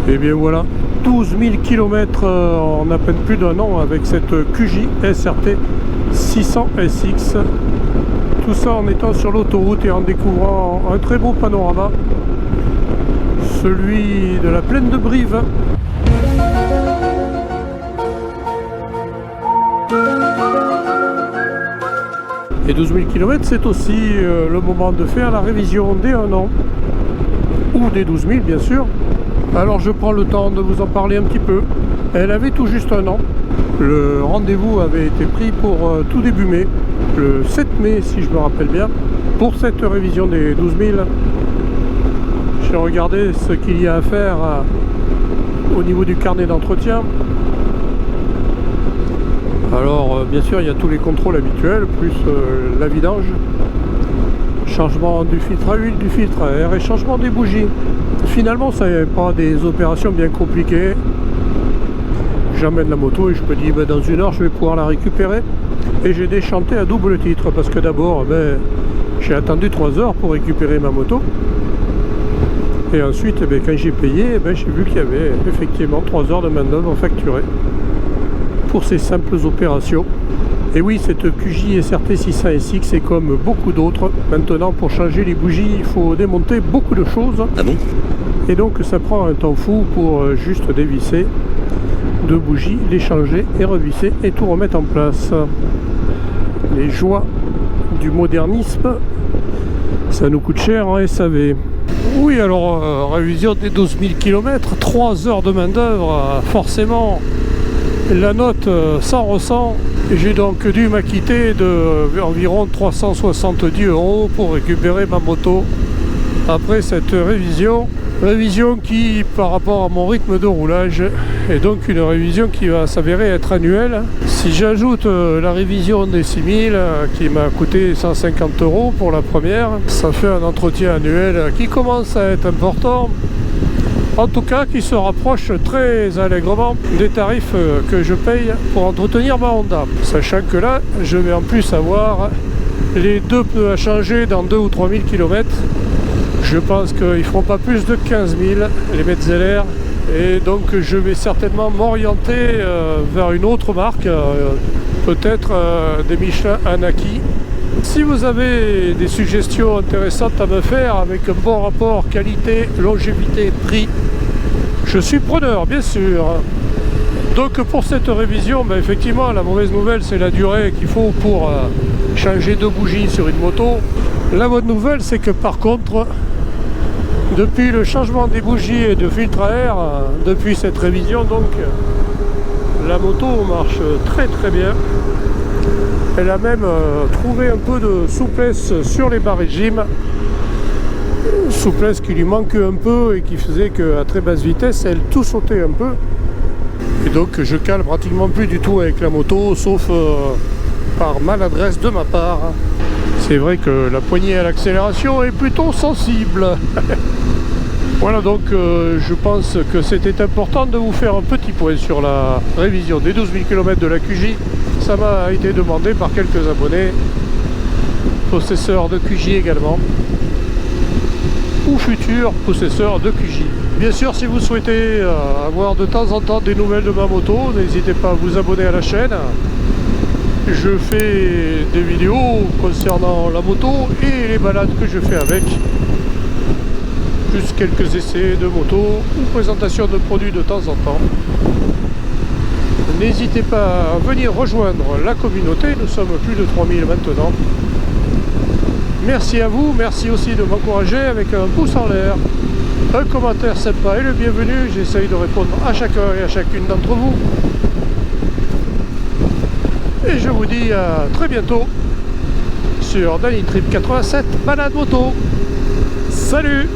Et bien voilà, 12 000 km en à peine plus d'un an avec cette QJ SRT 600 SX. Tout ça en étant sur l'autoroute et en découvrant un très beau panorama, celui de la plaine de Brive. Et 12 000 km, c'est aussi le moment de faire la révision des 1 an, ou des 12 000 bien sûr. Alors je prends le temps de vous en parler un petit peu. Elle avait tout juste 1 an. Le rendez-vous avait été pris pour tout début mai, le 7 mai si je me rappelle bien, pour cette révision des 12 000. J'ai regardé ce qu'il y a à faire au niveau du carnet d'entretien. Alors bien sûr il y a tous les contrôles habituels, plus la vidange, changement du filtre à huile, du filtre à air et changement des bougies. Finalement ça n'est pas des opérations bien compliquées. J'emmène la moto et je me dis ben, dans 1 heure je vais pouvoir la récupérer. Et j'ai déchanté à double titre parce que d'abord ben, j'ai attendu 3 heures pour récupérer ma moto. Et ensuite ben, quand j'ai payé ben, j'ai vu qu'il y avait effectivement 3 heures de main d'œuvre facturée pour ces simples opérations. Et oui, cette QJ SRT 600 SX est comme beaucoup d'autres. Maintenant, pour changer les bougies, il faut démonter beaucoup de choses. Ah bon? Et donc, ça prend un temps fou pour juste dévisser 2 bougies, les changer et revisser et tout remettre en place. Les joies du modernisme, ça nous coûte cher en SAV. Oui, alors, révision des 12 000 km, 3 heures de main d'œuvre, forcément. La note s'en ressent. J'ai donc dû m'acquitter de environ 370 € pour récupérer ma moto après cette révision. Révision qui, par rapport à mon rythme de roulage, est donc une révision qui va s'avérer être annuelle. Si j'ajoute la révision des 6000 qui m'a coûté 150 € pour la première, ça fait un entretien annuel qui commence à être important. En tout cas, qui se rapproche très allègrement des tarifs que je paye pour entretenir ma Honda. Sachant que là, je vais en plus avoir les 2 pneus à changer dans 2 ou 3 000 km. Je pense qu'ils ne feront pas plus de 15 000, les Metzeler. Et donc, je vais certainement m'orienter vers une autre marque, peut-être des Michelin Anaki. Si vous avez des suggestions intéressantes à me faire avec un bon rapport qualité, longévité, prix, je suis preneur bien sûr. Donc pour cette révision, ben effectivement la mauvaise nouvelle c'est la durée qu'il faut pour changer 2 bougies sur une moto. La bonne nouvelle c'est que par contre, depuis le changement des bougies et de filtre à air, depuis cette révision donc, la moto marche très très bien. Elle a même trouvé un peu de souplesse sur les bas régimes. Souplesse qui lui manquait un peu et qui faisait qu'à très basse vitesse, elle tout sautait un peu. Et donc je cale pratiquement plus du tout avec la moto, sauf par maladresse de ma part. C'est vrai que la poignée à l'accélération est plutôt sensible. Voilà donc je pense que c'était important de vous faire un petit point sur la révision des 12 000 km de la QJ. Ça m'a été demandé par quelques abonnés, possesseurs de QJ également, ou futurs possesseurs de QJ. Bien sûr, si vous souhaitez avoir de temps en temps des nouvelles de ma moto, n'hésitez pas à vous abonner à la chaîne. Je fais des vidéos concernant la moto et les balades que je fais avec, plus quelques essais de moto ou présentation de produits de temps en temps. N'hésitez pas à venir rejoindre la communauté, nous sommes plus de 3000 maintenant. Merci à vous, merci aussi de m'encourager avec un pouce en l'air, un commentaire sympa et le bienvenu. J'essaye de répondre à chacun et à chacune d'entre vous. Et je vous dis à très bientôt sur Dany Trip 87 Balade Moto. Salut!